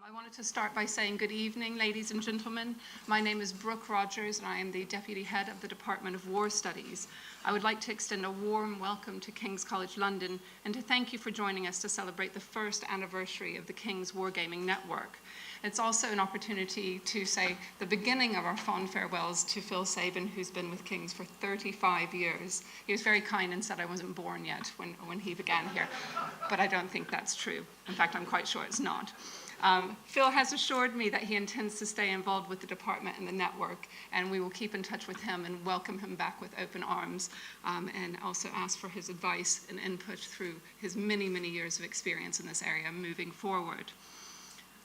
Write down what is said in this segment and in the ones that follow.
I wanted to start by saying good evening, ladies and gentlemen. My name is Brooke Rogers, and I am the Deputy Head of the Department of War Studies. I would like to extend a warm welcome to King's College London and to thank you for joining us to celebrate the first anniversary of the King's Wargaming Network. It's also an opportunity to say the beginning of our fond farewells to Phil Sabin, who's been with King's for 35 years. He was very kind and said I wasn't born yet when he began here, but I don't think that's true. In fact, I'm quite sure it's not. Phil has assured me that he intends to stay involved with the department and the network, and we will keep in touch with him and welcome him back with open arms, and also ask for his advice and input through his many, many years of experience in this area moving forward.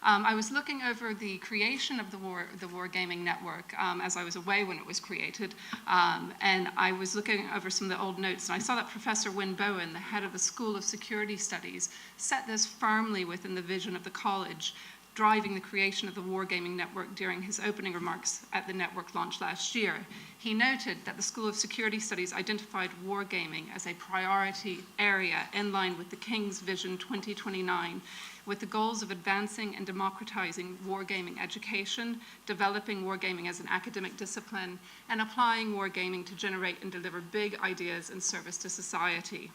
I was looking over the creation of the Wargaming Network as I was away when it was created, and I was looking over some of the old notes, and I saw that Professor Wynne Bowen, the head of the School of Security Studies, set this firmly within the vision of the college, driving the creation of the Wargaming Network during his opening remarks at the network launch last year. He noted that the School of Security Studies identified wargaming as a priority area in line with the King's Vision 2029, with the goals of advancing and democratizing wargaming education, developing wargaming as an academic discipline, and applying wargaming to generate and deliver big ideas in service to society.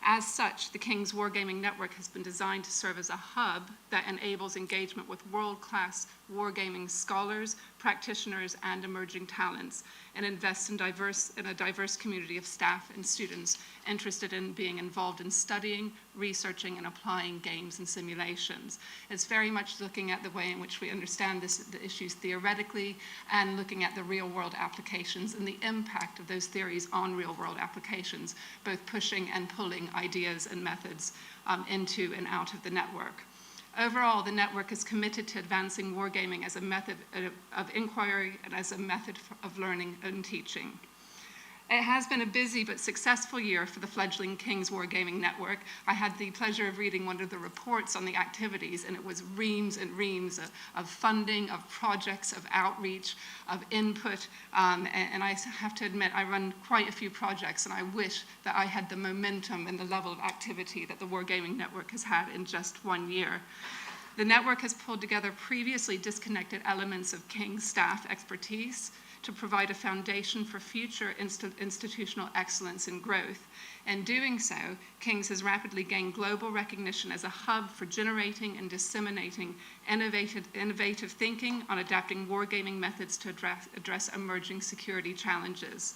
As such, the King's Wargaming Network has been designed to serve as a hub that enables engagement with world-class wargaming scholars, practitioners, and emerging talents, and invests in a diverse community of staff and students interested in being involved in studying, researching, and applying games and simulations. It's very much looking at the way in which we understand the issues theoretically and looking at the real-world applications and the impact of those theories on real-world applications, both pushing and pulling ideas and methods into and out of the network. Overall, the network is committed to advancing wargaming as a method of inquiry and as a method of learning and teaching. It has been a busy but successful year for the fledgling King's Wargaming Network. I had the pleasure of reading one of the reports on the activities, and it was reams and reams of funding, of projects, of outreach, of input, and I have to admit I run quite a few projects, and I wish that I had the momentum and the level of activity that the Wargaming Network has had in just 1 year. The network has pulled together previously disconnected elements of King's staff expertise to provide a foundation for future institutional excellence and growth. In doing so, King's has rapidly gained global recognition as a hub for generating and disseminating innovative thinking on adapting wargaming methods to address emerging security challenges.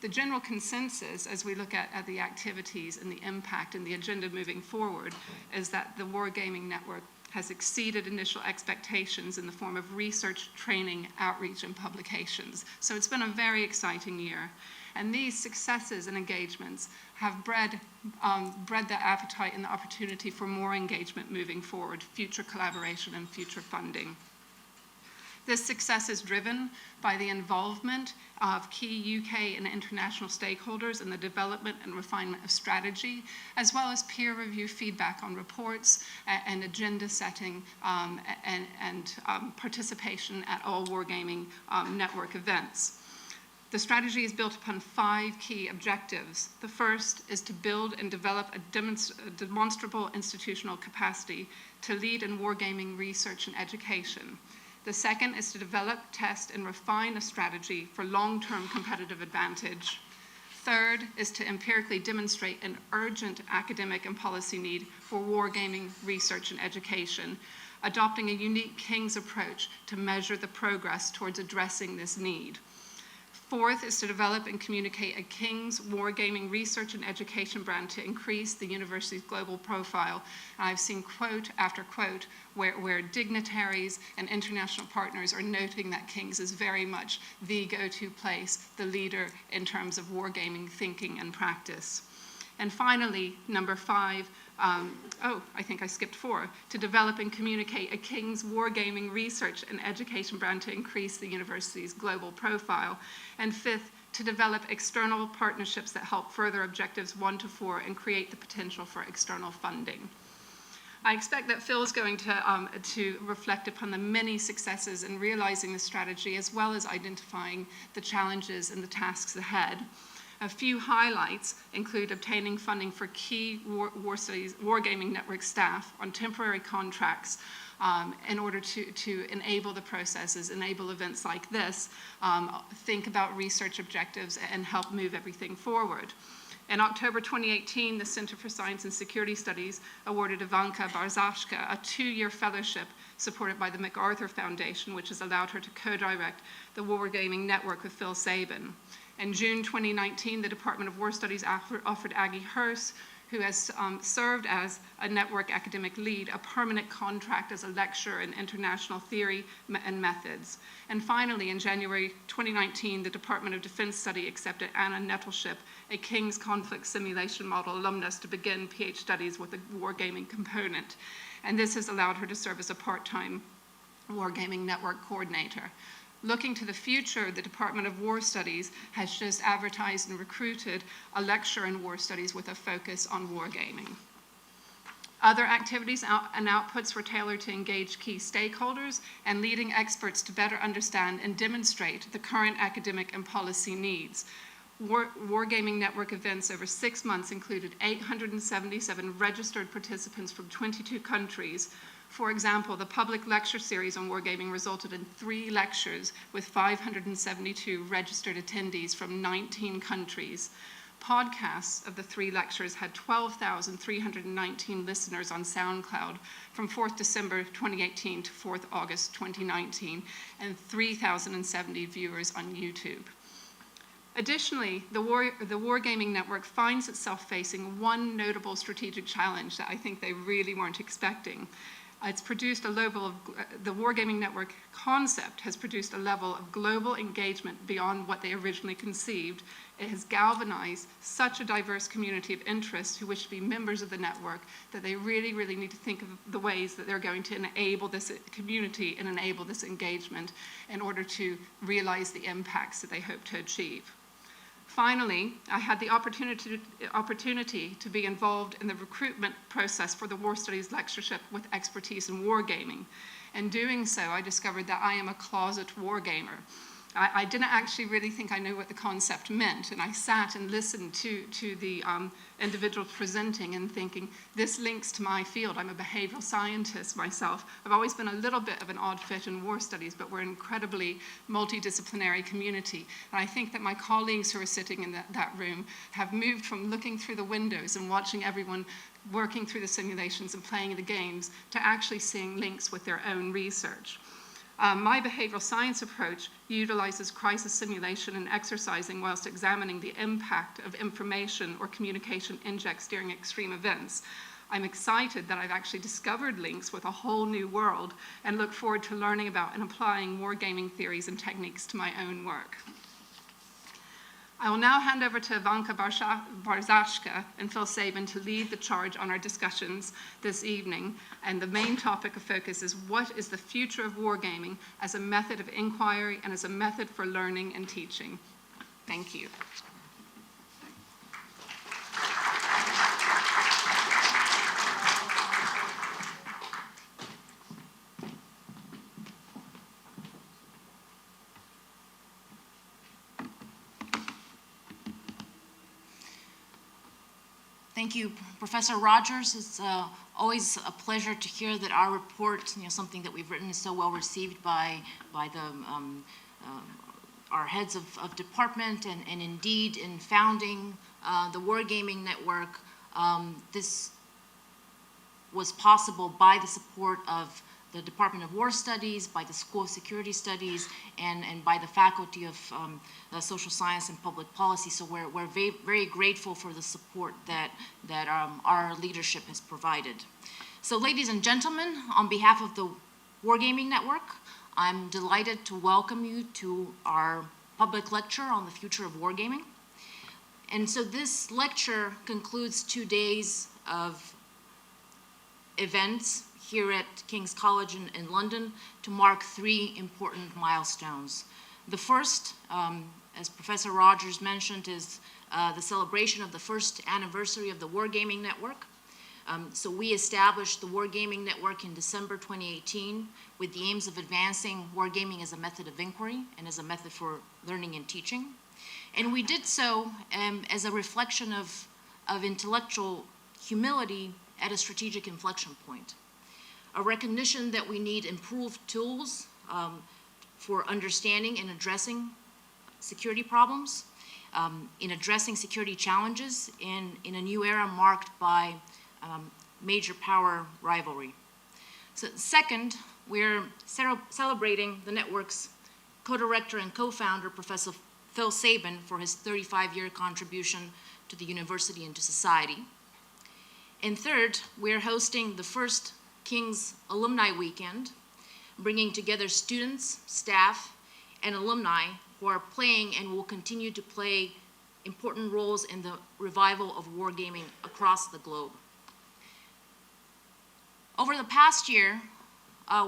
The general consensus, as we look at the activities and the impact and the agenda moving forward, is that the Wargaming Network has exceeded initial expectations in the form of research, training, outreach, and publications. So it's been a very exciting year. And these successes and engagements have bred the appetite and the opportunity for more engagement moving forward, future collaboration, and future funding. This success is driven by the involvement of key UK and international stakeholders in the development and refinement of strategy, as well as peer review feedback on reports and agenda setting and participation at all Wargaming Network events. The strategy is built upon 5 key objectives. The first is to build and develop a demonstrable institutional capacity to lead in wargaming research and education. The second is to develop, test, and refine a strategy for long-term competitive advantage. Third is to empirically demonstrate an urgent academic and policy need for wargaming research and education, adopting a unique King's approach to measure the progress towards addressing this need. Fourth is to develop and communicate a King's Wargaming research and education brand to increase the university's global profile. And I've seen quote after quote where dignitaries and international partners are noting that King's is very much the go-to place, the leader in terms of wargaming thinking and practice. And finally, number 5, I think I skipped 4, to develop and communicate a King's Wargaming research and education brand to increase the university's global profile. And 5th, to develop external partnerships that help further objectives 1 to 4 and create the potential for external funding. I expect that Phil's going to reflect upon the many successes in realizing the strategy, as well as identifying the challenges and the tasks ahead. A few highlights include obtaining funding for key Wargaming Network staff on temporary contracts in order to enable the processes, enable events like this, think about research objectives, and help move everything forward. In October 2018, the Center for Science and Security Studies awarded Ivanka Barzashka a 2-year fellowship supported by the MacArthur Foundation, which has allowed her to co-direct the Wargaming Network with Phil Sabin. In June 2019, the Department of War Studies offered Aggie Hurst, who has served as a network academic lead, a permanent contract as a lecturer in international theory and methods. And finally, in January 2019, the Department of Defense Study accepted Anna Nettleship, a King's Conflict Simulation Model alumnus, to begin PhD studies with a wargaming component. And this has allowed her to serve as a part-time wargaming network coordinator. Looking to the future, the Department of War Studies has just advertised and recruited a lecturer in war studies with a focus on wargaming. Other activities and outputs were tailored to engage key stakeholders and leading experts to better understand and demonstrate the current academic and policy needs. Wargaming Network events over 6 months included 877 registered participants from 22 countries. For example, the public lecture series on wargaming resulted in 3 lectures with 572 registered attendees from 19 countries. Podcasts of the 3 lectures had 12,319 listeners on SoundCloud from 4th December 2018 to 4th August 2019, and 3,070 viewers on YouTube. Additionally, the Wargaming Network finds itself facing one notable strategic challenge that I think they really weren't expecting. It's produced a level of, the Wargaming Network concept has produced a level of global engagement beyond what they originally conceived. It has galvanized such a diverse community of interests who wish to be members of the network that they really, really need to think of the ways that they're going to enable this community and enable this engagement in order to realize the impacts that they hope to achieve. Finally, I had the opportunity to be involved in the recruitment process for the War Studies lectureship with expertise in wargaming. In doing so, I discovered that I am a closet wargamer. I didn't actually really think I knew what the concept meant, and I sat and listened to the individuals presenting and thinking, this links to my field. I'm a behavioral scientist myself. I've always been a little bit of an odd fit in war studies, but we're an incredibly multidisciplinary community. And I think that my colleagues who are sitting in that room have moved from looking through the windows and watching everyone working through the simulations and playing the games to actually seeing links with their own research. My behavioral science approach utilizes crisis simulation and exercising whilst examining the impact of information or communication injects during extreme events. I'm excited that I've actually discovered links with a whole new world and look forward to learning about and applying wargaming theories and techniques to my own work. I will now hand over to Ivanka Barzashka and Phil Sabin to lead the charge on our discussions this evening. And the main topic of focus is what is the future of wargaming as a method of inquiry and as a method for learning and teaching. Thank you. Thank you, Professor Rogers. It's always a pleasure to hear that our report, something that we've written, is so well received by our heads of department, and indeed in founding the Wargaming Network, this was possible by the support of the Department of War Studies, by the School of Security Studies, and by the faculty of Social Science and Public Policy. So we're very, very grateful for the support that our leadership has provided. So ladies and gentlemen, on behalf of the Wargaming Network, I'm delighted to welcome you to our public lecture on the future of wargaming. And so this lecture concludes 2 days of events here at King's College in London to mark 3 important milestones. The first, as Professor Rogers mentioned, is the celebration of the first anniversary of the Wargaming Network. So we established the Wargaming Network in December 2018 with the aims of advancing wargaming as a method of inquiry and as a method for learning and teaching. And we did so as a reflection of intellectual humility at a strategic inflection point. a recognition that we need improved tools for understanding and addressing security problems, in addressing security challenges in a new era marked by major power rivalry. So second, we're celebrating the network's co-director and co-founder, Professor Phil Sabin, for his 35-year contribution to the university and to society. And third, we're hosting the first King's Alumni Weekend, bringing together students, staff, and alumni who are playing and will continue to play important roles in the revival of wargaming across the globe. Over the past year,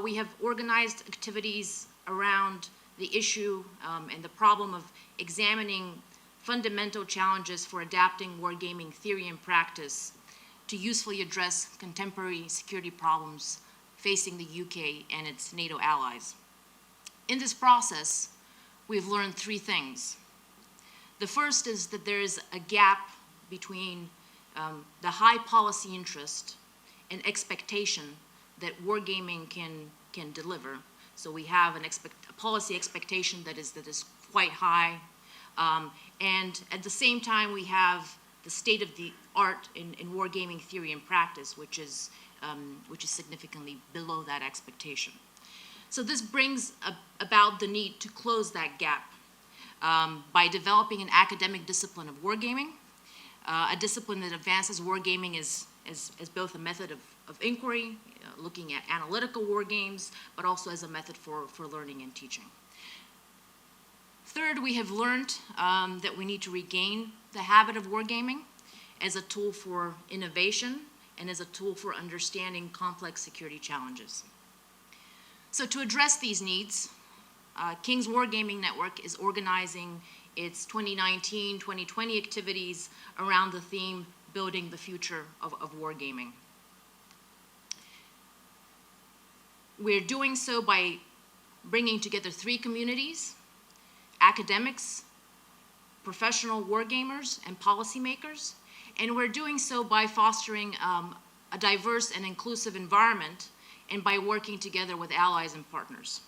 we have organized activities around the issue and the problem of examining fundamental challenges for adapting wargaming theory and practice to usefully address contemporary security problems facing the UK and its NATO allies. In this process, we've learned three things. The first is that there is a gap between the high policy interest and expectation that wargaming can deliver. So we have a policy expectation that is quite high, and at the same time we have the state of the art in wargaming theory and practice, which is significantly below that expectation. So this brings about the need to close that gap by developing an academic discipline of wargaming, a discipline that advances wargaming as both a method of inquiry, looking at analytical wargames, but also as a method for learning and teaching. Third, we have learned that we need to regain the habit of wargaming as a tool for innovation and as a tool for understanding complex security challenges. So to address these needs, King's Wargaming Network is organizing its 2019-2020 activities around the theme, Building the Future of Wargaming. We're doing so by bringing together three communities: academics, professional wargamers, and policymakers. And we're doing so by fostering a diverse and inclusive environment and by working together with allies and partners.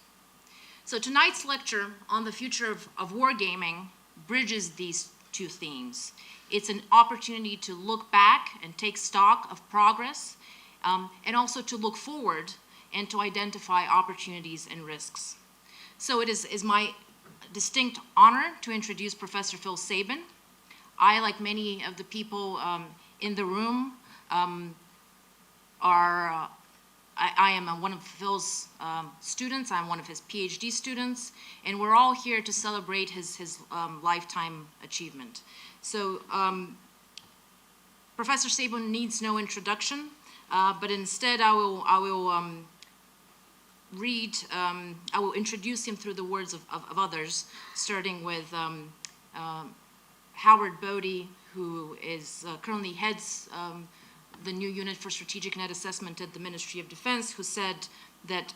So tonight's lecture on the future of wargaming bridges these two themes. It's an opportunity to look back and take stock of progress, and also to look forward and to identify opportunities and risks. So it is my distinct honor to introduce Professor Phil Sabin. I, like many of the people in the room, I am one of Phil's students. I'm one of his PhD students, and we're all here to celebrate his lifetime achievement. So Professor Sabin needs no introduction, but instead I will introduce him through the words of others, starting with Howard Bodie, who is currently heads the new unit for strategic net assessment at the Ministry of Defense, who said that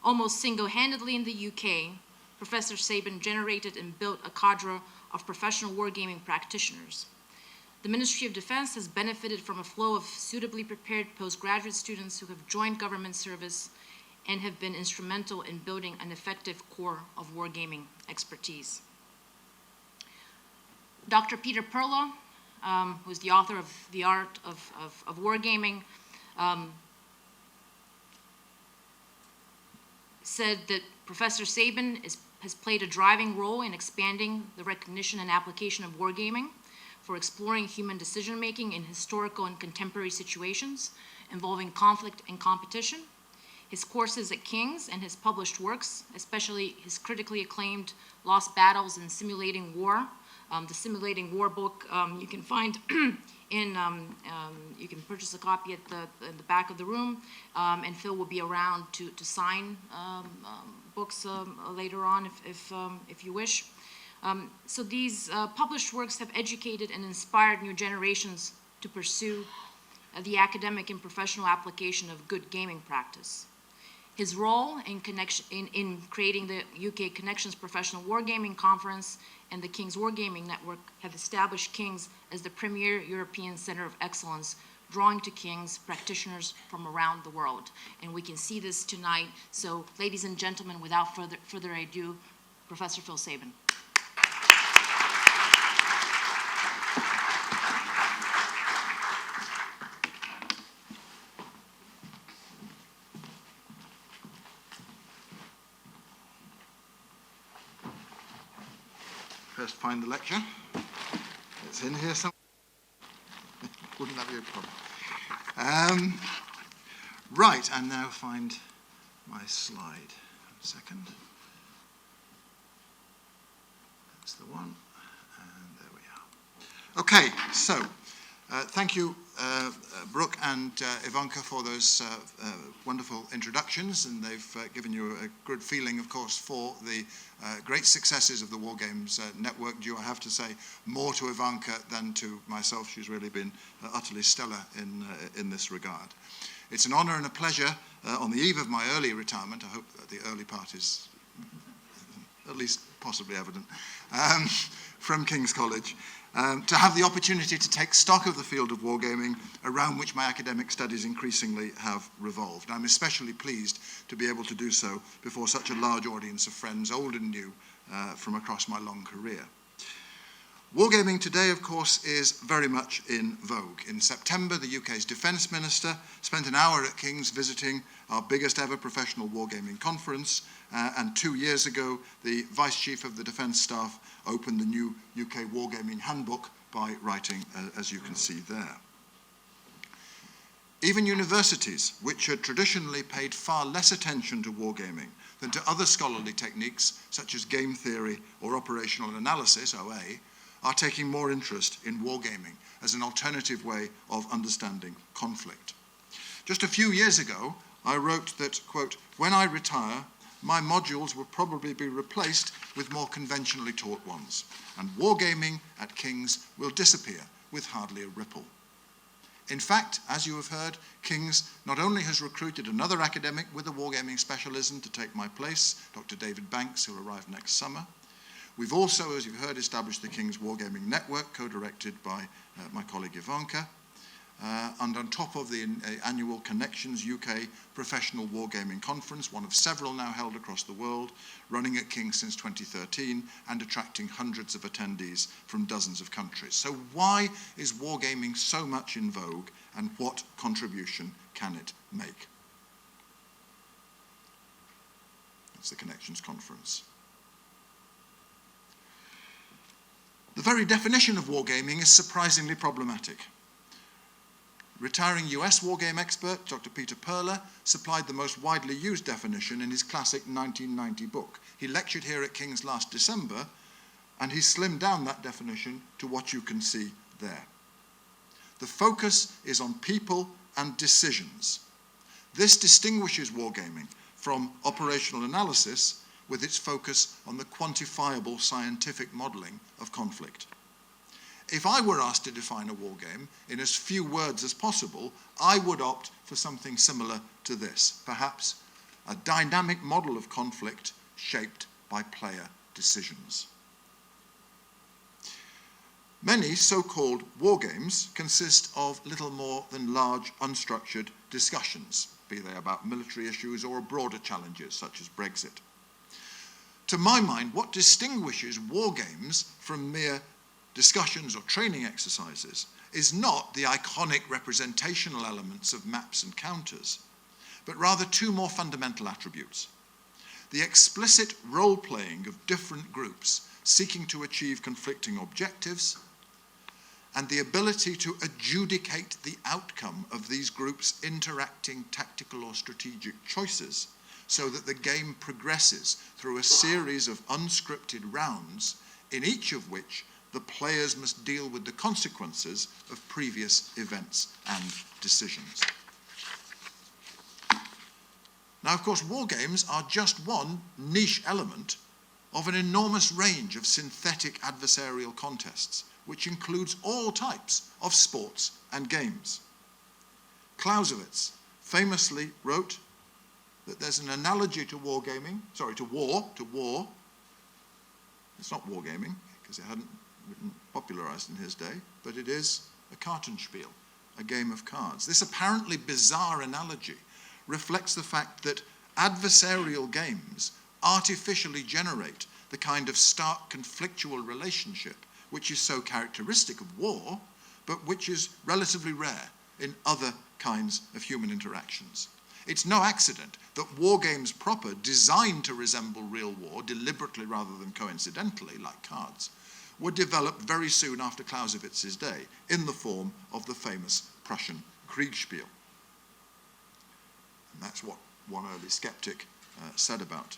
almost single-handedly in the UK, Professor Sabin generated and built a cadre of professional wargaming practitioners. The Ministry of Defense has benefited from a flow of suitably prepared postgraduate students who have joined government service and have been instrumental in building an effective core of wargaming expertise. Dr. Peter Perler, who is the author of The Art of Wargaming, said that Professor Sabin has played a driving role in expanding the recognition and application of wargaming for exploring human decision-making in historical and contemporary situations involving conflict and competition. His courses at King's and his published works, especially his critically acclaimed Lost Battles and Simulating War, the Simulating War book you can find you can purchase a copy at in the back of the room, and Phil will be around to sign books later on if you wish. So these published works have educated and inspired new generations to pursue the academic and professional application of good gaming practice. His role in creating the UK Connections Professional Wargaming Conference and the King's Wargaming Network have established King's as the premier European Center of Excellence drawing to King's practitioners from around the world. And we can see this tonight. So, ladies and gentlemen, without further ado, Professor Phil Sabin. First find the lecture. It's in here somewhere. Wouldn't that be a problem? Right, and now find my slide. A second. That's the one. And there we are. Okay, so thank you, Brooke and Ivanka, for those wonderful introductions, and they've given you a good feeling, of course, for the great successes of the Wargames network. Due, I have to say, more to Ivanka than to myself. She's really been utterly stellar in this regard. It's an honor and a pleasure on the eve of my early retirement. I hope that the early part is at least possibly evident, from King's College, to have the opportunity to take stock of the field of wargaming around which my academic studies increasingly have revolved. I'm especially pleased to be able to do so before such a large audience of friends, old and new, from across my long career. Wargaming today, of course, is very much in vogue. In September, the UK's Defence Minister spent an hour at King's visiting our biggest ever professional wargaming conference, and 2 years ago, the Vice Chief of the Defence Staff opened the new UK Wargaming Handbook by writing, as you can see there. Even universities, which had traditionally paid far less attention to wargaming than to other scholarly techniques, such as game theory or operational analysis, OA, are taking more interest in wargaming as an alternative way of understanding conflict. Just a few years ago, I wrote that, quote, "When I retire, my modules will probably be replaced with more conventionally taught ones, and wargaming at King's will disappear with hardly a ripple." In fact, as you have heard, King's not only has recruited another academic with a wargaming specialism to take my place, Dr. David Banks, who will arrive next summer. We've also, as you've heard, established the King's Wargaming Network, co-directed by my colleague Ivanka, and on top of the annual Connections UK Professional Wargaming Conference, one of several now held across the world, running at King's since 2013 and attracting hundreds of attendees from dozens of countries. So why is wargaming so much in vogue, and what contribution can it make? That's the Connections Conference. The very definition of wargaming is surprisingly problematic. Retiring US wargame expert Dr. Peter Perler supplied the most widely used definition in his classic 1990 book. He lectured here at King's last December, and he slimmed down that definition to what you can see there. The focus is on people and decisions. This distinguishes wargaming from operational analysis, with its focus on the quantifiable scientific modelling of conflict. If I were asked to define a wargame in as few words as possible, I would opt for something similar to this, perhaps a dynamic model of conflict shaped by player decisions. Many so-called wargames consist of little more than large, unstructured discussions, be they about military issues or broader challenges such as Brexit. To my mind, what distinguishes wargames from mere discussions or training exercises is not the iconic representational elements of maps and counters, but rather two more fundamental attributes: the explicit role-playing of different groups seeking to achieve conflicting objectives, and the ability to adjudicate the outcome of these groups' interacting tactical or strategic choices, so that the game progresses through a series of unscripted rounds, in each of which the players must deal with the consequences of previous events and decisions. Now, of course, wargames are just one niche element of an enormous range of synthetic adversarial contests, which includes all types of sports and games. Clausewitz famously wrote that there's an analogy to wargaming, to war. It's not wargaming, because it hadn't been popularized in his day, but it is a Kartenspiel, a game of cards. This apparently bizarre analogy reflects the fact that adversarial games artificially generate the kind of stark conflictual relationship which is so characteristic of war, but which is relatively rare in other kinds of human interactions. It's no accident that war games proper, designed to resemble real war, deliberately rather than coincidentally, like cards, were developed very soon after Clausewitz's day in the form of the famous Prussian Kriegspiel. And that's what one early skeptic said about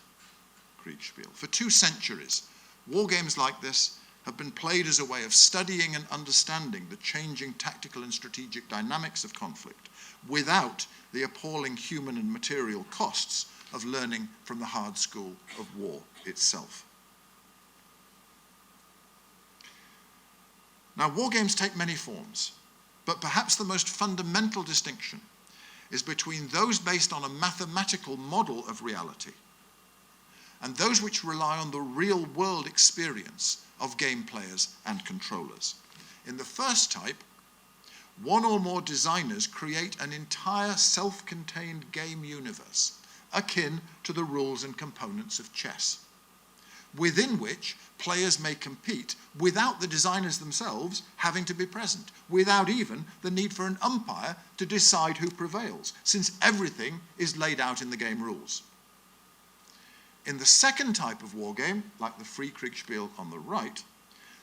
Kriegspiel. For 2 centuries, war games like this have been played as a way of studying and understanding the changing tactical and strategic dynamics of conflict without the appalling human and material costs of learning from the hard school of war itself. Now, war games take many forms, but perhaps the most fundamental distinction is between those based on a mathematical model of reality and those which rely on the real-world experience of game players and controllers. In the first type, one or more designers create an entire self-contained game universe, akin to the rules and components of chess, within which players may compete without the designers themselves having to be present, without even the need for an umpire to decide who prevails, since everything is laid out in the game rules. In the second type of wargame, like the free Kriegspiel on the right,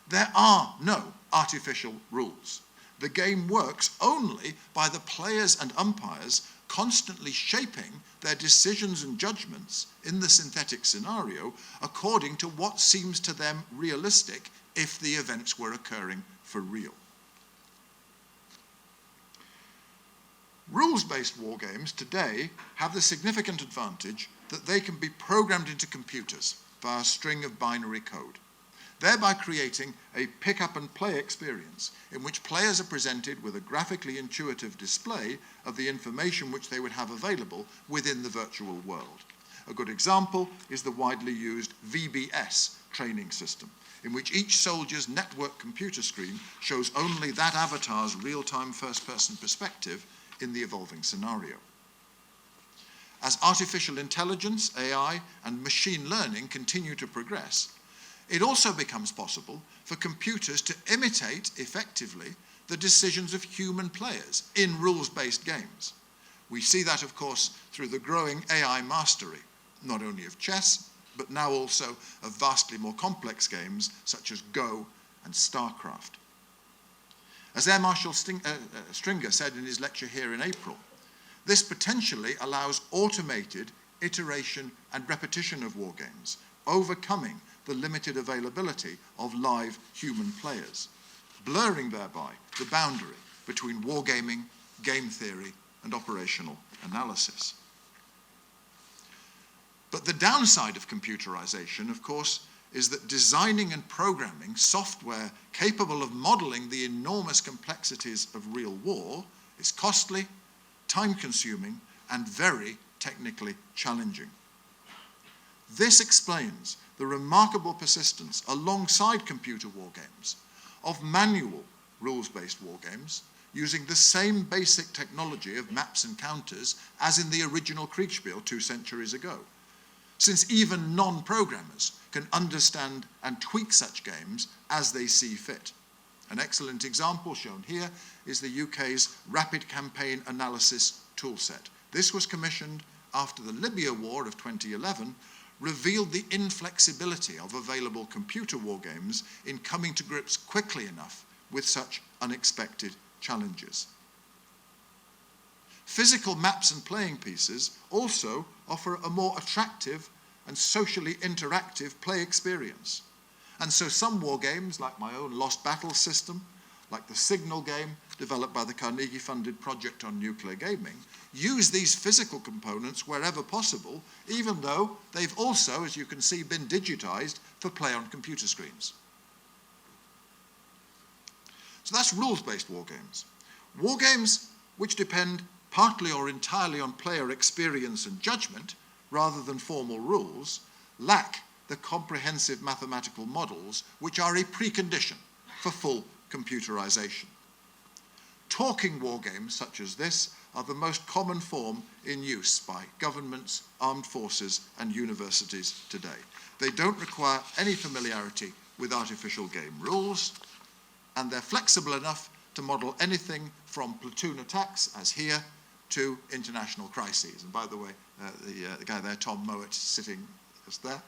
there are no artificial rules. The game works only by the players and umpires constantly shaping their decisions and judgments in the synthetic scenario according to what seems to them realistic if the events were occurring for real. Rules-based wargames today have the significant advantage that they can be programmed into computers via a string of binary code, thereby creating a pick-up-and-play experience in which players are presented with a graphically intuitive display of the information which they would have available within the virtual world. A good example is the widely used VBS training system, in which each soldier's network computer screen shows only that avatar's real-time first-person perspective in the evolving scenario. As artificial intelligence, AI, and machine learning continue to progress, it also becomes possible for computers to imitate effectively the decisions of human players in rules-based games. We see that, of course, through the growing AI mastery, not only of chess, but now also of vastly more complex games such as Go and StarCraft. As Air Marshal Stringer said in his lecture here in April, this potentially allows automated iteration and repetition of wargames, overcoming the limited availability of live human players, blurring thereby the boundary between wargaming, game theory, and operational analysis. But the downside of computerization, of course, is that designing and programming software capable of modeling the enormous complexities of real war is costly, time-consuming, and very technically challenging. This explains the remarkable persistence, alongside computer wargames, of manual rules-based wargames using the same basic technology of maps and counters as in the original Kriegspiel 2 centuries ago, since even non-programmers can understand and tweak such games as they see fit. An excellent example shown here is the UK's Rapid Campaign Analysis toolset. This was commissioned after the Libya War of 2011, revealed the inflexibility of available computer wargames in coming to grips quickly enough with such unexpected challenges. Physical maps and playing pieces also offer a more attractive and socially interactive play experience. And so some wargames, like my own Lost Battles system, like the Signal game developed by the Carnegie-funded Project on Nuclear Gaming, use these physical components wherever possible, even though they've also, as you can see, been digitized for play on computer screens. So that's rules-based wargames. Wargames which depend partly or entirely on player experience and judgment, rather than formal rules, lack the comprehensive mathematical models which are a precondition for full computerization. talking war games such as this are the most common form in use by governments, armed forces, and universities today. They don't require any familiarity with artificial game rules, and they're flexible enough to model anything from platoon attacks, as here, to international crises. And by the way, the guy there, Tom Mowat, sitting just there,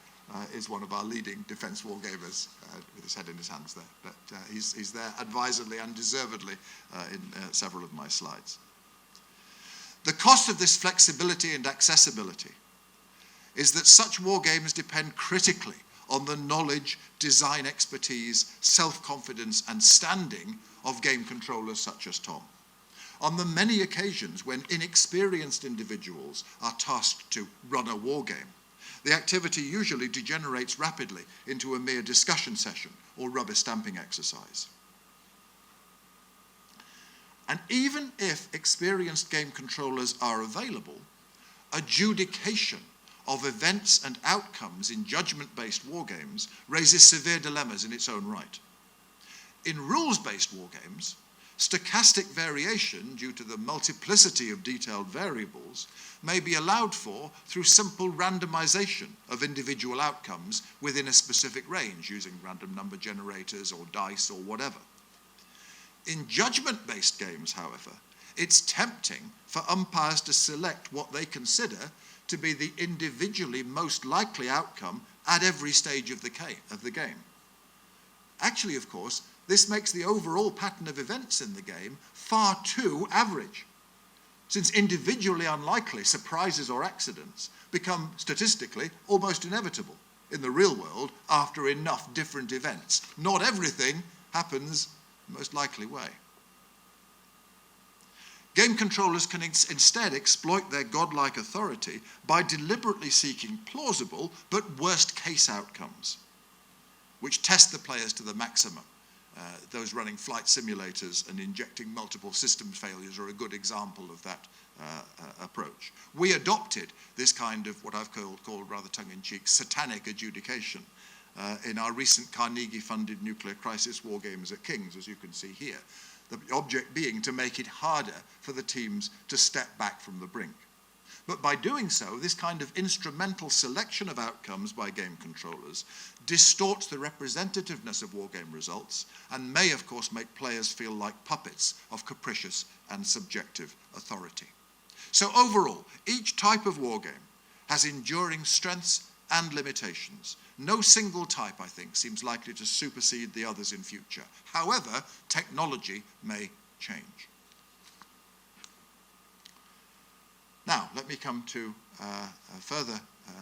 is one of our leading defense wargamers with his head in his hands there. But he's there advisedly and deservedly in several of my slides. The cost of this flexibility and accessibility is that such wargames depend critically on the knowledge, design expertise, self-confidence, and standing of game controllers such as Tom. On the many occasions when inexperienced individuals are tasked to run a wargame, the activity usually degenerates rapidly into a mere discussion session or rubber stamping exercise. And even if experienced game controllers are available, adjudication of events and outcomes in judgment-based wargames raises severe dilemmas in its own right. In rules-based wargames, stochastic variation, due to the multiplicity of detailed variables, may be allowed for through simple randomization of individual outcomes within a specific range, using random number generators or dice or whatever. In judgment-based games, however, it's tempting for umpires to select what they consider to be the individually most likely outcome at every stage of the game. Actually, of course, this makes the overall pattern of events in the game far too average, since individually unlikely surprises or accidents become statistically almost inevitable in the real world after enough different events. Not everything happens the most likely way. Game controllers can instead exploit their godlike authority by deliberately seeking plausible but worst-case outcomes, which test the players to the maximum. Those running flight simulators and injecting multiple system failures are a good example of that approach. We adopted this kind of what I've called rather tongue-in-cheek Satanic Adjudication in our recent Carnegie-funded nuclear crisis wargames at King's, as you can see here. The object being to make it harder for the teams to step back from the brink. But by doing so, this kind of instrumental selection of outcomes by game controllers distorts the representativeness of wargame results and may, of course, make players feel like puppets of capricious and subjective authority. So overall, each type of wargame has enduring strengths and limitations. No single type, I think, seems likely to supersede the others in future. However, technology may change. Now, let me come to a further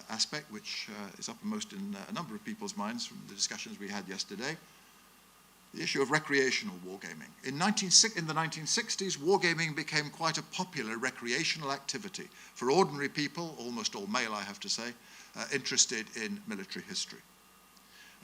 aspect which is uppermost in a number of people's minds from the discussions we had yesterday, the issue of recreational wargaming. In the 1960s, wargaming became quite a popular recreational activity for ordinary people, almost all male, I have to say, interested in military history.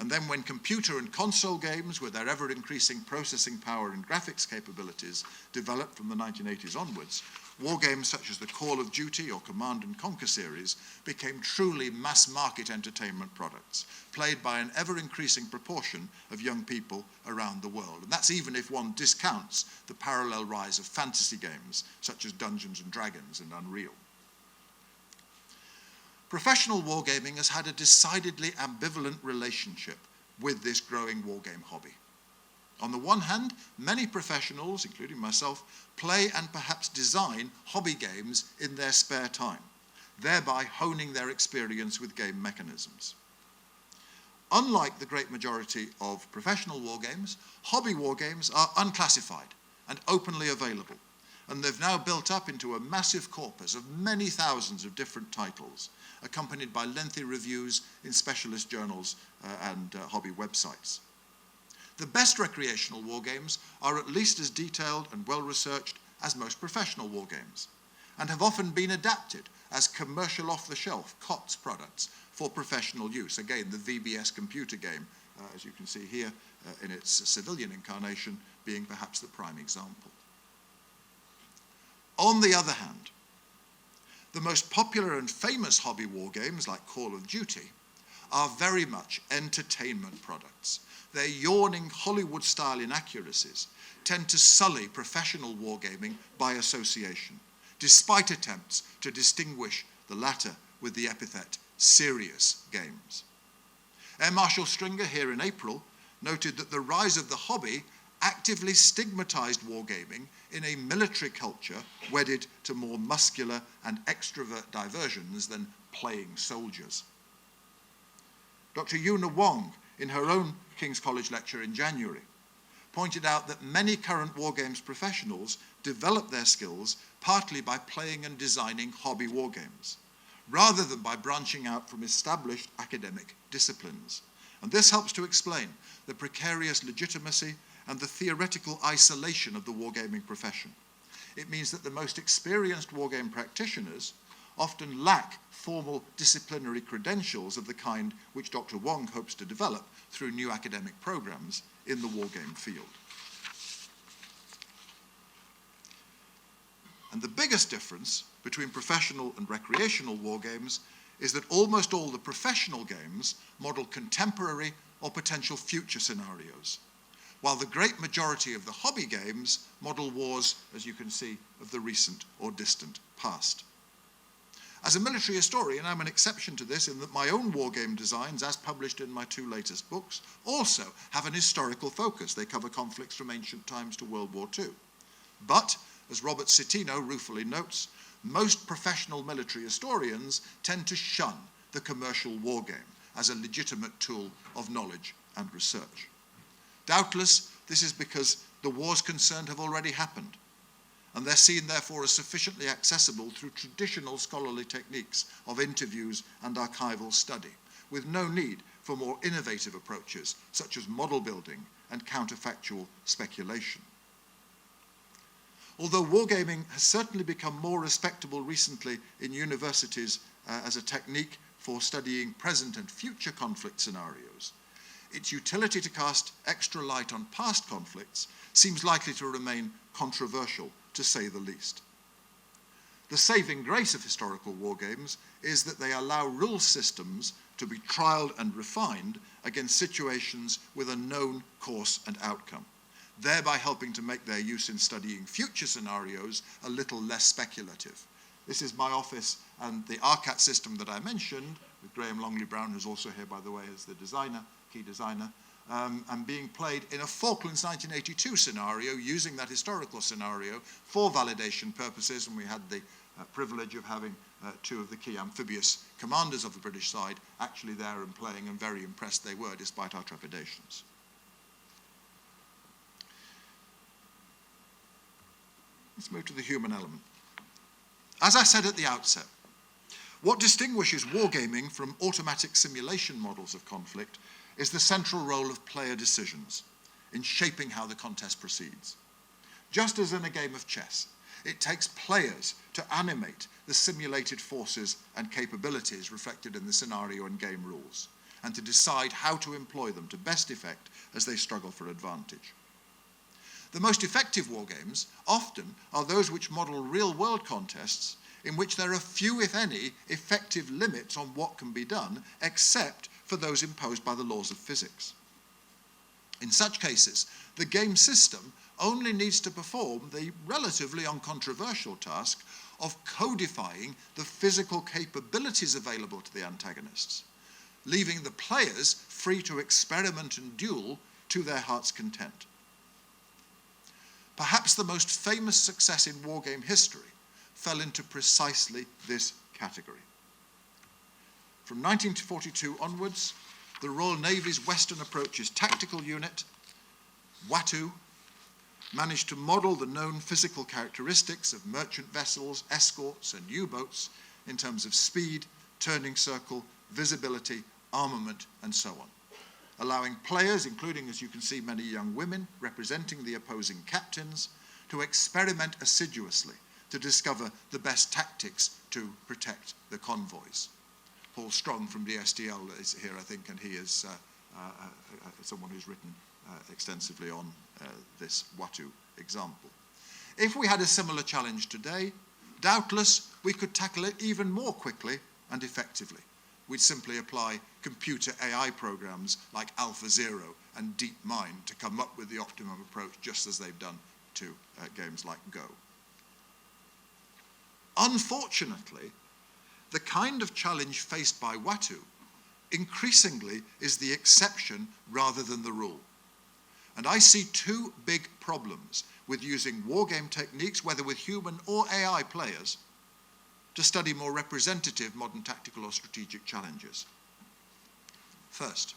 And then when computer and console games, with their ever-increasing processing power and graphics capabilities, developed from the 1980s onwards, wargames such as the Call of Duty or Command and Conquer series became truly mass-market entertainment products, played by an ever-increasing proportion of young people around the world. And that's even if one discounts the parallel rise of fantasy games such as Dungeons and Dragons and Unreal. Professional wargaming has had a decidedly ambivalent relationship with this growing wargame hobby. On the one hand, many professionals, including myself, play and perhaps design hobby games in their spare time, thereby honing their experience with game mechanisms. Unlike the great majority of professional wargames, hobby wargames are unclassified and openly available, and they've now built up into a massive corpus of many thousands of different titles, accompanied by lengthy reviews in specialist journals and hobby websites. The best recreational wargames are at least as detailed and well-researched as most professional wargames, and have often been adapted as commercial off-the-shelf COTS products for professional use. Again, the VBS computer game, as you can see here in its civilian incarnation, being perhaps the prime example. On the other hand, the most popular and famous hobby wargames, like Call of Duty, are very much entertainment products. Their yawning Hollywood-style inaccuracies tend to sully professional wargaming by association, despite attempts to distinguish the latter with the epithet serious games. Air Marshal Stringer here in April noted that the rise of the hobby actively stigmatized wargaming in a military culture wedded to more muscular and extrovert diversions than playing soldiers. Dr. Yuna Wong, in her own King's College lecture in January, pointed out that many current wargames professionals develop their skills partly by playing and designing hobby wargames, rather than by branching out from established academic disciplines. And this helps to explain the precarious legitimacy and the theoretical isolation of the wargaming profession. It means that the most experienced wargame practitioners often lack formal disciplinary credentials of the kind which Dr. Wong hopes to develop through new academic programs in the wargame field. And the biggest difference between professional and recreational wargames is that almost all the professional games model contemporary or potential future scenarios, while the great majority of the hobby games model wars, as you can see, of the recent or distant past. As a military historian, I'm an exception to this in that my own wargame designs, as published in my 2 latest books, also have an historical focus. They cover conflicts from ancient times to World War II. But, as Robert Citino ruefully notes, most professional military historians tend to shun the commercial wargame as a legitimate tool of knowledge and research. Doubtless, this is because the wars concerned have already happened, and they're seen, therefore, as sufficiently accessible through traditional scholarly techniques of interviews and archival study, with no need for more innovative approaches, such as model building and counterfactual speculation. Although wargaming has certainly become more respectable recently in universities as a technique for studying present and future conflict scenarios, its utility to cast extra light on past conflicts seems likely to remain controversial, to say the least. The saving grace of historical wargames is that they allow rule systems to be trialed and refined against situations with a known course and outcome, thereby helping to make their use in studying future scenarios a little less speculative. This is my office and the RCAT system that I mentioned, with Graham Longley Brown, who's also here, by the way, as the designer, key designer, and being played in a Falklands 1982 scenario, using that historical scenario for validation purposes, and we had the privilege of having 2 of the key amphibious commanders of the British side actually there and playing, and very impressed they were, despite our trepidations. Let's move to the human element. As I said at the outset, what distinguishes wargaming from automatic simulation models of conflict is the central role of player decisions in shaping how the contest proceeds. Just as in a game of chess, it takes players to animate the simulated forces and capabilities reflected in the scenario and game rules, and to decide how to employ them to best effect as they struggle for advantage. The most effective wargames often are those which model real-world contests in which there are few, if any, effective limits on what can be done, except for those imposed by the laws of physics. In such cases, the game system only needs to perform the relatively uncontroversial task of codifying the physical capabilities available to the antagonists, leaving the players free to experiment and duel to their heart's content. Perhaps the most famous success in wargame history fell into precisely this category. From 1942 onwards, the Royal Navy's Western Approaches Tactical Unit, Watu, managed to model the known physical characteristics of merchant vessels, escorts, and U-boats in terms of speed, turning circle, visibility, armament, and so on, allowing players, including, as you can see, many young women representing the opposing captains, to experiment assiduously to discover the best tactics to protect the convoys. Paul Strong from DSTL is here, I think, and he is someone who's written extensively on this Watu example. If we had a similar challenge today, doubtless we could tackle it even more quickly and effectively, we'd simply apply computer AI programs like AlphaZero and DeepMind to come up with the optimum approach, just as they've done to games like Go. Unfortunately, the kind of challenge faced by Watu increasingly is the exception rather than the rule. And I see two big problems with using wargame techniques, whether with human or AI players, to study more representative modern tactical or strategic challenges. First,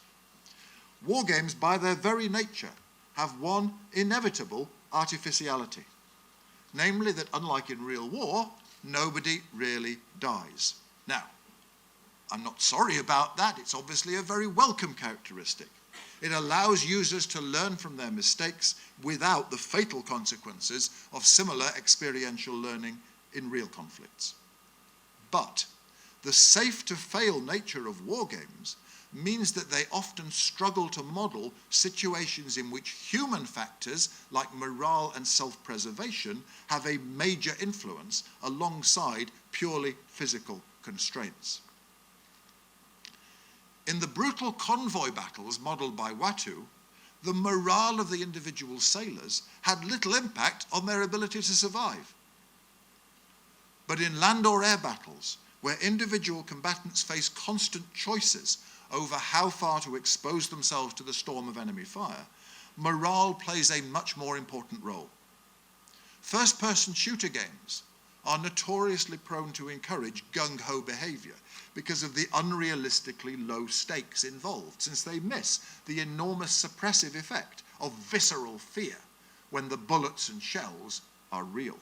wargames by their very nature have one inevitable artificiality, namely that unlike in real war, nobody really dies. Now, I'm not sorry about that. It's obviously a very welcome characteristic. It allows users to learn from their mistakes without the fatal consequences of similar experiential learning in real conflicts. But the safe-to-fail nature of wargames means that they often struggle to model situations in which human factors like morale and self-preservation have a major influence alongside purely physical constraints. In the brutal convoy battles modelled by Watu, the morale of the individual sailors had little impact on their ability to survive. But in land or air battles, where individual combatants face constant choices over how far to expose themselves to the storm of enemy fire, morale plays a much more important role. First-person shooter games are notoriously prone to encourage gung-ho behavior because of the unrealistically low stakes involved, since they miss the enormous suppressive effect of visceral fear when the bullets and shells are real.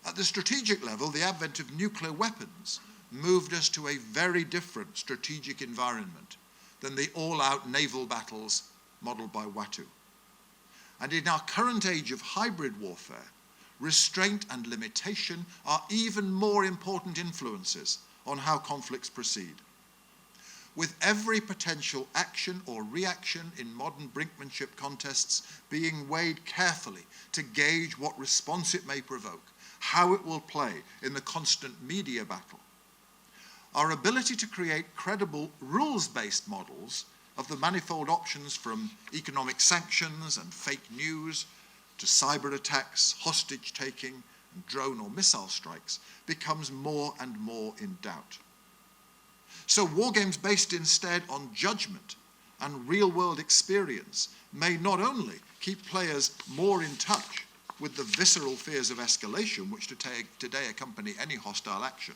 At the strategic level, the advent of nuclear weapons moved us to a very different strategic environment than the all-out naval battles modelled by Watu. And in our current age of hybrid warfare, restraint and limitation are even more important influences on how conflicts proceed. With every potential action or reaction in modern brinkmanship contests being weighed carefully to gauge what response it may provoke, how it will play in the constant media battle, our ability to create credible rules-based models of the manifold options from economic sanctions and fake news to cyber attacks, hostage-taking, and drone or missile strikes becomes more and more in doubt. So wargames based instead on judgment and real-world experience may not only keep players more in touch with the visceral fears of escalation which today accompany any hostile action,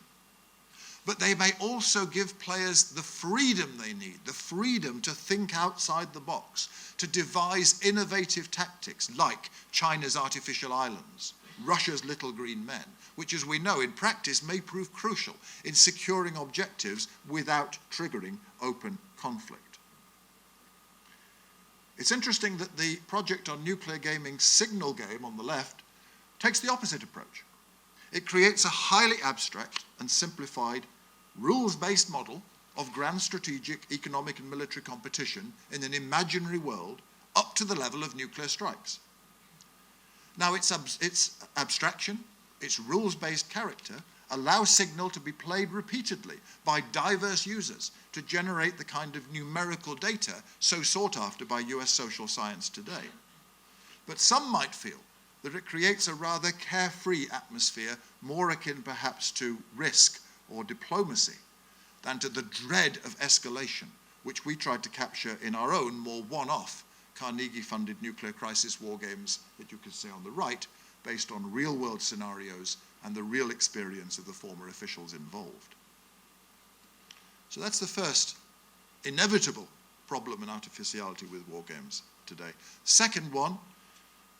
but they may also give players the freedom they need, the freedom to think outside the box, to devise innovative tactics like China's artificial islands, Russia's little green men, which, as we know, in practice may prove crucial in securing objectives without triggering open conflict. It's interesting that the project on nuclear gaming's Signal game on the left takes the opposite approach. It creates a highly abstract and simplified rules-based model of grand strategic, economic and military competition in an imaginary world up to the level of nuclear strikes. Now, its abstraction, its rules-based character, allows Signal to be played repeatedly by diverse users to generate the kind of numerical data so sought after by US social science today. But some might feel that it creates a rather carefree atmosphere, more akin perhaps to risk or diplomacy than to the dread of escalation, which we tried to capture in our own more one-off Carnegie-funded nuclear crisis wargames that you can see on the right, based on real-world scenarios and the real experience of the former officials involved. So that's the first inevitable problem and artificiality with wargames today. Second one,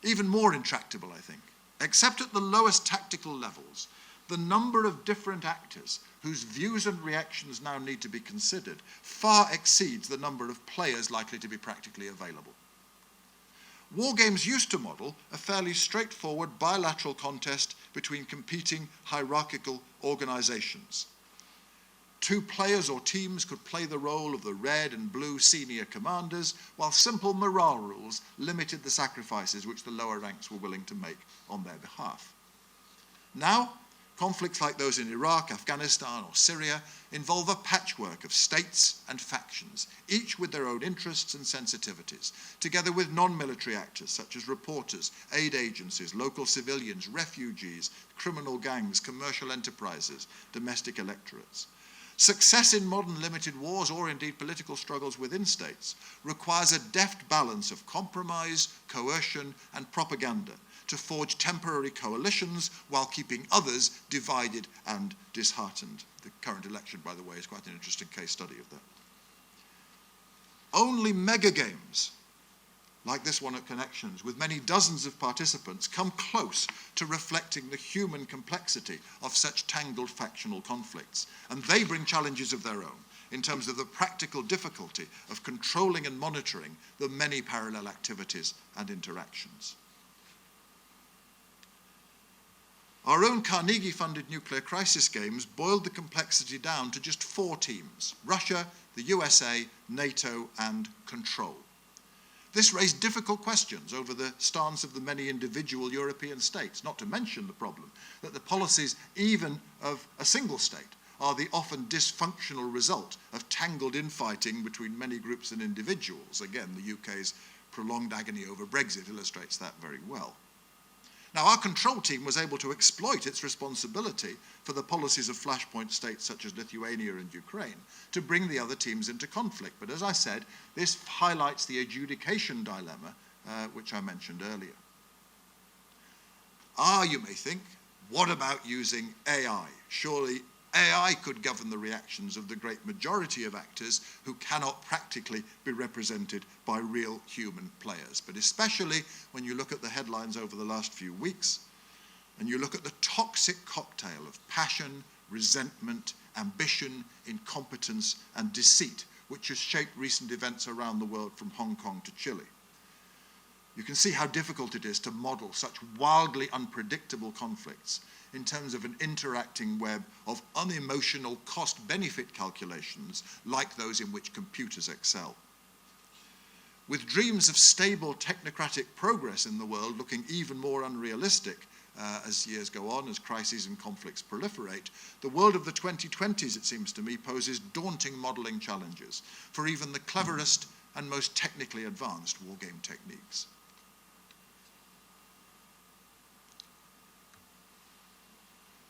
even more intractable, I think. Except at the lowest tactical levels, the number of different actors whose views and reactions now need to be considered far exceeds the number of players likely to be practically available. Wargames used to model a fairly straightforward bilateral contest between competing hierarchical organizations. Two players or teams could play the role of the red and blue senior commanders, while simple morale rules limited the sacrifices which the lower ranks were willing to make on their behalf. Now, Conflicts like those in Iraq, Afghanistan, or Syria involve a patchwork of states and factions, each with their own interests and sensitivities, together with non-military actors such as reporters, aid agencies, local civilians, refugees, criminal gangs, commercial enterprises, domestic electorates. Success in modern limited wars, or indeed political struggles within states, requires a deft balance of compromise, coercion, and propaganda to forge temporary coalitions while keeping others divided and disheartened. The current election, by the way, is quite an interesting case study of that. Only mega games, like this one at Connections, with many dozens of participants, come close to reflecting the human complexity of such tangled factional conflicts. And they bring challenges of their own in terms of the practical difficulty of controlling and monitoring the many parallel activities and interactions. Our own Carnegie-funded nuclear crisis games boiled the complexity down to just 4 teams: Russia, the USA, NATO, and Control. This raised difficult questions over the stance of the many individual European states, not to mention the problem that the policies even of a single state are the often dysfunctional result of tangled infighting between many groups and individuals. Again, the UK's prolonged agony over Brexit illustrates that very well. Now, our Control team was able to exploit its responsibility for the policies of flashpoint states such as Lithuania and Ukraine to bring the other teams into conflict. But as I said, this highlights the Adjudication Dilemma, which I mentioned earlier. You may think, what about using AI? Surely AI could govern the reactions of the great majority of actors who cannot practically be represented by real human players. But especially when you look at the headlines over the last few weeks, and you look at the toxic cocktail of passion, resentment, ambition, incompetence, and deceit, which has shaped recent events around the world from Hong Kong to Chile. You can see how difficult it is to model such wildly unpredictable conflicts in terms of an interacting web of unemotional cost-benefit calculations like those in which computers excel. With dreams of stable technocratic progress in the world looking even more unrealistic as years go on, as crises and conflicts proliferate, the world of the 2020s, it seems to me, poses daunting modeling challenges for even the cleverest and most technically advanced wargame techniques.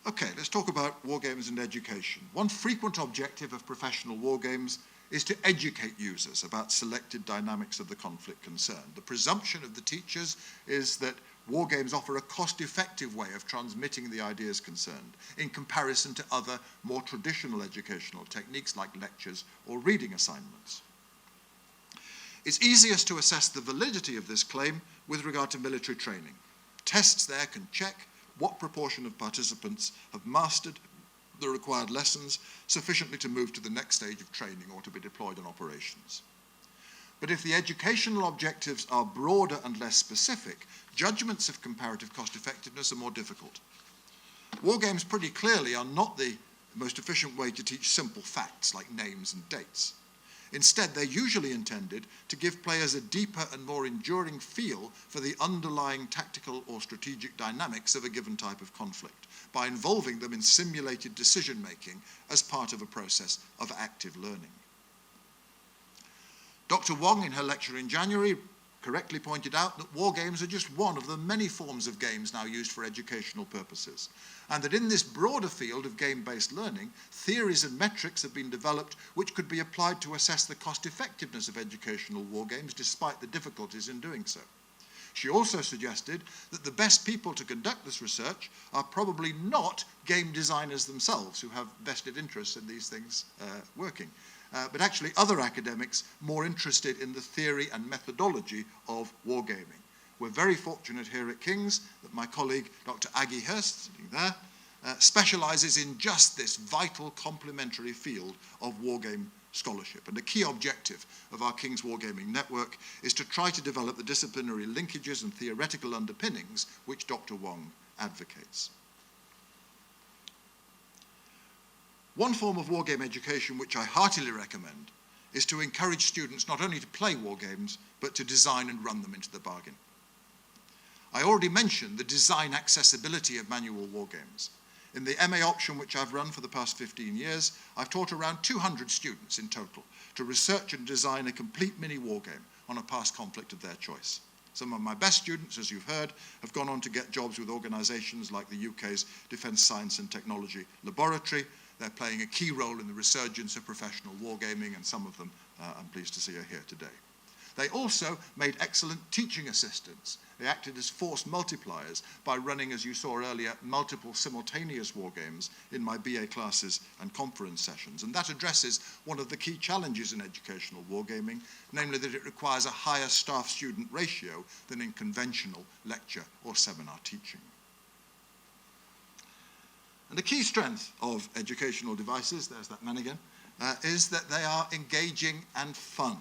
Okay, let's talk about wargames and education. One frequent objective of professional wargames is to educate users about selected dynamics of the conflict concerned. The presumption of the teachers is that wargames offer a cost-effective way of transmitting the ideas concerned in comparison to other, more traditional educational techniques like lectures or reading assignments. It's easiest to assess the validity of this claim with regard to military training. Tests there can check what proportion of participants have mastered the required lessons sufficiently to move to the next stage of training or to be deployed in operations. But if the educational objectives are broader and less specific, judgments of comparative cost effectiveness are more difficult. Wargames pretty clearly are not the most efficient way to teach simple facts like names and dates. Instead, they're usually intended to give players a deeper and more enduring feel for the underlying tactical or strategic dynamics of a given type of conflict by involving them in simulated decision-making as part of a process of active learning. Dr. Wong, in her lecture in January, correctly pointed out that wargames are just one of the many forms of games now used for educational purposes, and that in this broader field of game-based learning, theories and metrics have been developed which could be applied to assess the cost-effectiveness of educational wargames despite the difficulties in doing so. She also suggested that the best people to conduct this research are probably not game designers themselves who have vested interests in these things working, but actually other academics more interested in the theory and methodology of wargaming. We're very fortunate here at King's that my colleague, Dr. Aggie Hurst, sitting there, specializes in just this vital complementary field of wargame scholarship. And a key objective of our King's Wargaming Network is to try to develop the disciplinary linkages and theoretical underpinnings which Dr. Wong advocates. One form of wargame education which I heartily recommend is to encourage students not only to play wargames, but to design and run them into the bargain. I already mentioned the design accessibility of manual wargames. In the MA option, which I've run for the past 15 years, I've taught around 200 students in total to research and design a complete mini wargame on a past conflict of their choice. Some of my best students, as you've heard, have gone on to get jobs with organisations like the UK's Defence Science and Technology Laboratory. They're playing a key role in the resurgence of professional wargaming, and some of them, I'm pleased to see, are here today. They also made excellent teaching assistants. They acted as force multipliers by running, as you saw earlier, multiple simultaneous wargames in my BA classes and conference sessions. And that addresses one of the key challenges in educational wargaming, namely that it requires a higher staff-student ratio than in conventional lecture or seminar teaching. And the key strength of educational devices, there's that man again, is that they are engaging and fun.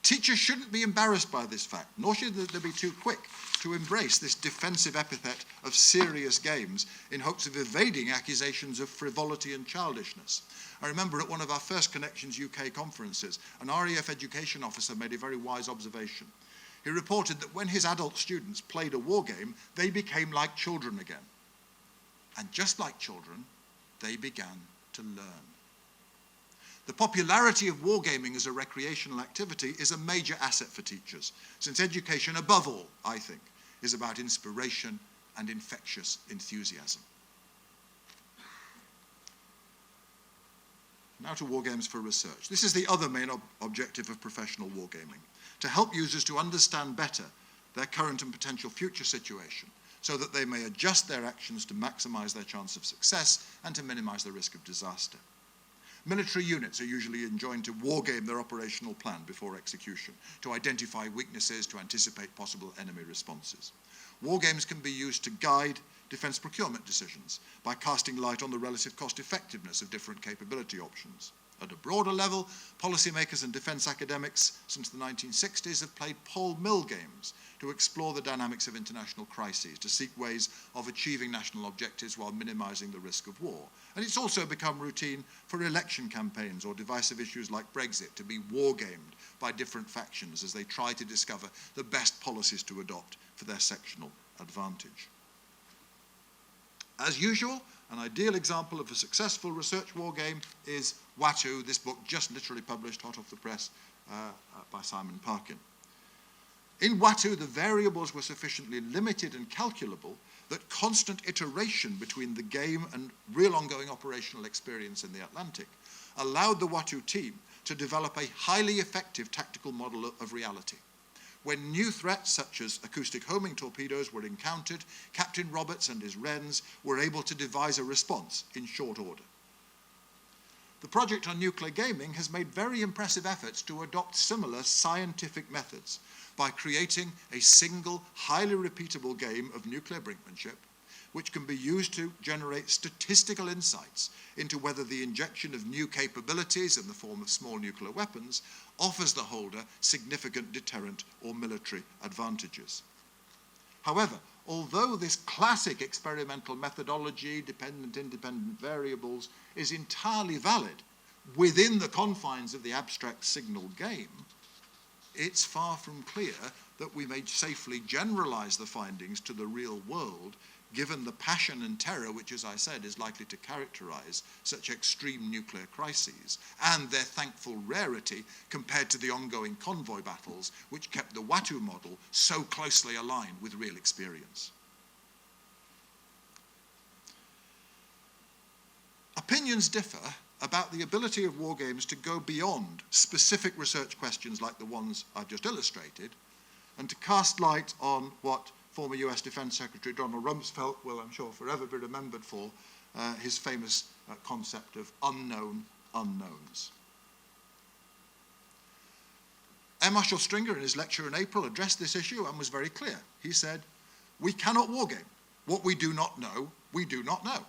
Teachers shouldn't be embarrassed by this fact, nor should they be too quick to embrace this defensive epithet of serious games in hopes of evading accusations of frivolity and childishness. I remember at one of our first Connections UK conferences, an RAF education officer made a very wise observation. He reported that when his adult students played a war game, they became like children again. And just like children, they began to learn. The popularity of wargaming as a recreational activity is a major asset for teachers, since education, above all, I think, is about inspiration and infectious enthusiasm. Now to wargames for research. This is the other main objective of professional wargaming, to help users to understand better their current and potential future situation, so that they may adjust their actions to maximize their chance of success and to minimize the risk of disaster. Military units are usually enjoined to wargame their operational plan before execution, to identify weaknesses, to anticipate possible enemy responses. Wargames can be used to guide defence procurement decisions by casting light on the relative cost effectiveness of different capability options. At a broader level, policymakers and defence academics since the 1960s have played Paul Mill games to explore the dynamics of international crises, to seek ways of achieving national objectives while minimising the risk of war. And it's also become routine for election campaigns or divisive issues like Brexit to be wargamed by different factions as they try to discover the best policies to adopt for their sectional advantage. As usual, an ideal example of a successful research wargame is Watu, this book just literally published hot off the press by Simon Parkin. In Watu, the variables were sufficiently limited and calculable that constant iteration between the game and real ongoing operational experience in the Atlantic allowed the Watu team to develop a highly effective tactical model of reality. When new threats such as acoustic homing torpedoes were encountered, Captain Roberts and his Wrens were able to devise a response in short order. The project on nuclear gaming has made very impressive efforts to adopt similar scientific methods by creating a single, highly repeatable game of nuclear brinkmanship, which can be used to generate statistical insights into whether the injection of new capabilities in the form of small nuclear weapons offers the holder significant deterrent or military advantages. However, although this classic experimental methodology, dependent-independent variables, is entirely valid within the confines of the abstract signal game, it's far from clear that we may safely generalize the findings to the real world, given the passion and terror which, as I said, is likely to characterize such extreme nuclear crises, and their thankful rarity compared to the ongoing convoy battles which kept the Watu model so closely aligned with real experience. Opinions differ about the ability of wargames to go beyond specific research questions like the ones I've just illustrated, and to cast light on what former US Defense Secretary Donald Rumsfeld will, I'm sure, forever be remembered for, his famous concept of unknown unknowns. Air Marshal Stringer, in his lecture in April, addressed this issue and was very clear. He said, "We cannot wargame. What we do not know, we do not know."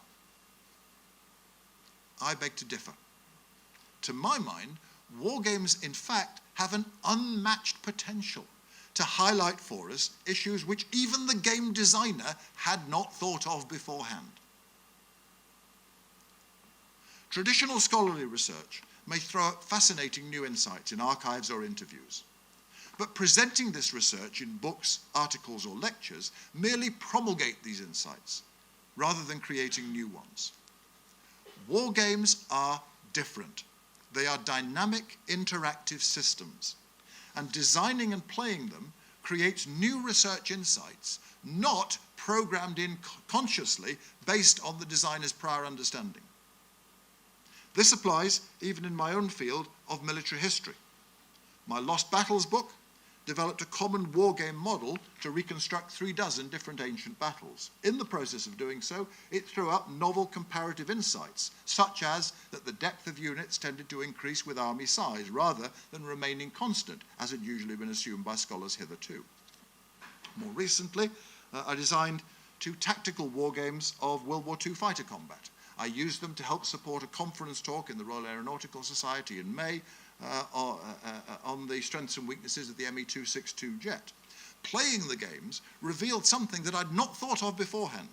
I beg to differ. To my mind, wargames, in fact, have an unmatched potential to highlight for us issues which even the game designer had not thought of beforehand. Traditional scholarly research may throw up fascinating new insights in archives or interviews, but presenting this research in books, articles, or lectures merely promulgate these insights rather than creating new ones. Wargames are different. They are dynamic, interactive systems, and designing and playing them creates new research insights, not programmed in consciously based on the designer's prior understanding. This applies even in my own field of military history. My Lost Battles book developed a common wargame model to reconstruct 36 different ancient battles. In the process of doing so, it threw up novel comparative insights, such as that the depth of units tended to increase with army size rather than remaining constant, as had usually been assumed by scholars hitherto. More recently, I designed 2 tactical wargames of World War II fighter combat. I used them to help support a conference talk in the Royal Aeronautical Society in May on the strengths and weaknesses of the Me-262 jet. Playing the games revealed something that I'd not thought of beforehand,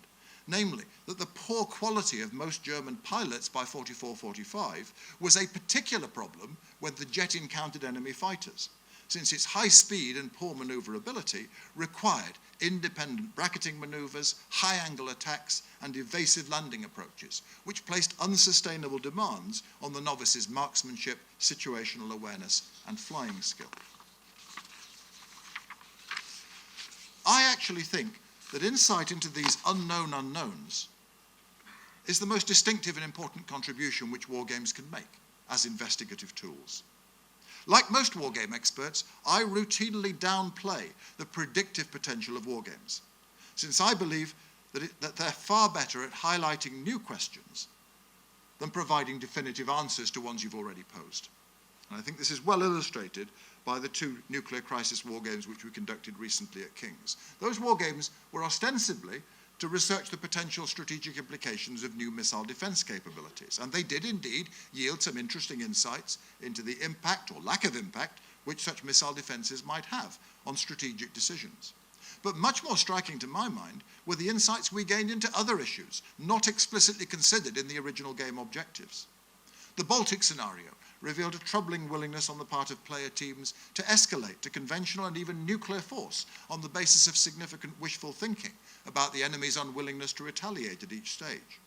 namely that the poor quality of most German pilots by 44-45 was a particular problem when the jet encountered enemy fighters, since its high speed and poor maneuverability required independent bracketing maneuvers, high-angle attacks, and evasive landing approaches, which placed unsustainable demands on the novice's marksmanship, situational awareness, and flying skill. I actually think that insight into these unknown unknowns is the most distinctive and important contribution which wargames can make as investigative tools. Like most wargame experts, I routinely downplay the predictive potential of wargames, since I believe that they're far better at highlighting new questions than providing definitive answers to ones you've already posed. And I think this is well illustrated by the 2 nuclear crisis wargames which we conducted recently at King's. Those wargames were ostensibly to research the potential strategic implications of new missile defense capabilities. And they did indeed yield some interesting insights into the impact or lack of impact which such missile defenses might have on strategic decisions. But much more striking to my mind were the insights we gained into other issues, not explicitly considered in the original game objectives. The Baltic scenario revealed a troubling willingness on the part of player teams to escalate to conventional and even nuclear force on the basis of significant wishful thinking about the enemy's unwillingness to retaliate at each stage.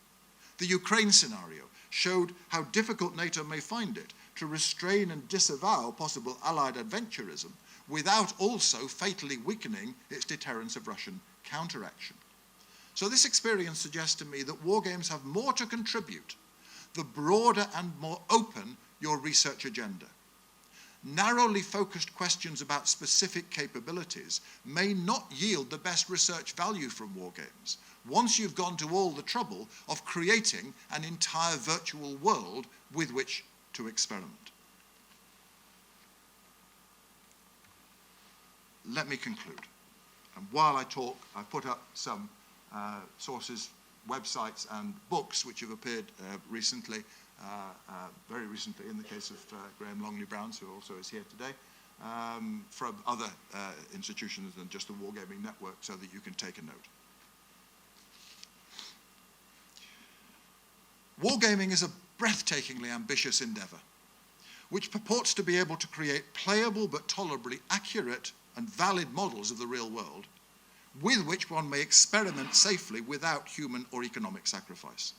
The Ukraine scenario showed how difficult NATO may find it to restrain and disavow possible Allied adventurism without also fatally weakening its deterrence of Russian counteraction. So this experience suggests to me that wargames have more to contribute the broader and more open your research agenda. Narrowly focused questions about specific capabilities may not yield the best research value from wargames once you've gone to all the trouble of creating an entire virtual world with which to experiment. Let me conclude. And while I talk, I put up some sources, websites and books which have appeared recently, very recently in the case of Graham Longley-Browns, who also is here today, from other institutions than just the Wargaming Network, so that you can take a note. Wargaming is a breathtakingly ambitious endeavor, which purports to be able to create playable but tolerably accurate and valid models of the real world, with which one may experiment safely without human or economic sacrifice.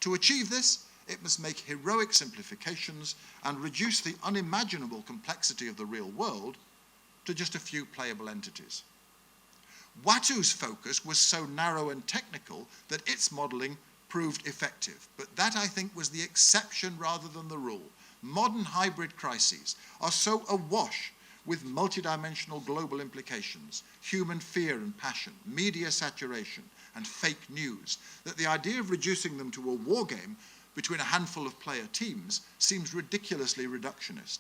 To achieve this, it must make heroic simplifications and reduce the unimaginable complexity of the real world to just a few playable entities. Watu's focus was so narrow and technical that its modeling proved effective, but that, I think, was the exception rather than the rule. Modern hybrid crises are so awash with multidimensional global implications, human fear and passion, media saturation, and fake news, that the idea of reducing them to a wargame between a handful of player teams seems ridiculously reductionist.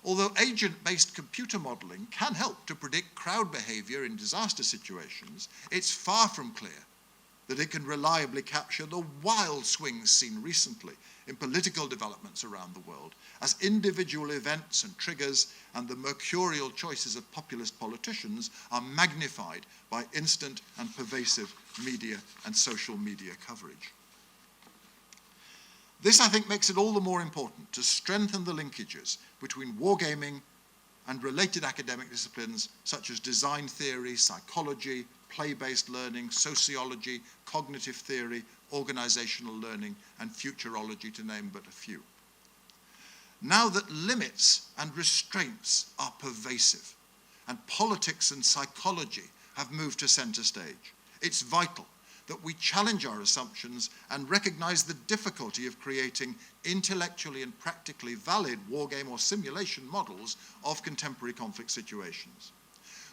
Although agent-based computer modeling can help to predict crowd behavior in disaster situations, it's far from clear that it can reliably capture the wild swings seen recently in political developments around the world, as individual events and triggers and the mercurial choices of populist politicians are magnified by instant and pervasive media and social media coverage. This, I think, makes it all the more important to strengthen the linkages between wargaming and related academic disciplines such as design theory, psychology, play-based learning, sociology, cognitive theory, organizational learning, and futurology, to name but a few. Now that limits and restraints are pervasive, and politics and psychology have moved to center stage, it's vital that we challenge our assumptions and recognize the difficulty of creating intellectually and practically valid wargame or simulation models of contemporary conflict situations.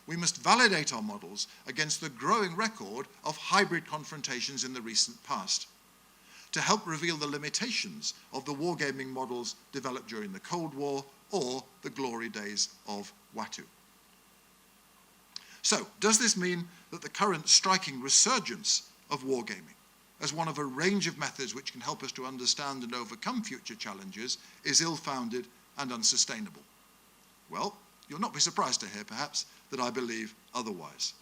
We must validate our models against the growing record of hybrid confrontations in the recent past, to help reveal the limitations of the wargaming models developed during the Cold War or the glory days of Watu. So, does this mean that the current striking resurgence of wargaming as one of a range of methods which can help us to understand and overcome future challenges is ill-founded and unsustainable? Well, you'll not be surprised to hear, perhaps, that I believe otherwise.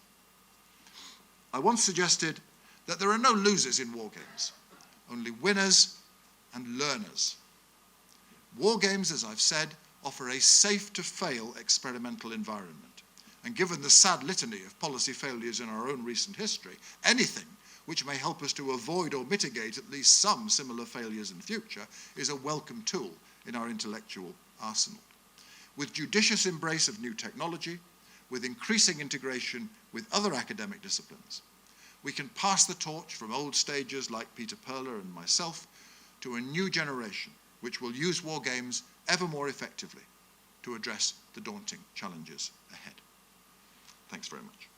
I once suggested that there are no losers in wargames, only winners and learners. Wargames, as I've said, offer a safe-to-fail experimental environment. And given the sad litany of policy failures in our own recent history, anything which may help us to avoid or mitigate at least some similar failures in future is a welcome tool in our intellectual arsenal. With judicious embrace of new technology, with increasing integration with other academic disciplines, we can pass the torch from old stagers like Peter Perler and myself to a new generation which will use wargames ever more effectively to address the daunting challenges ahead. Thanks very much.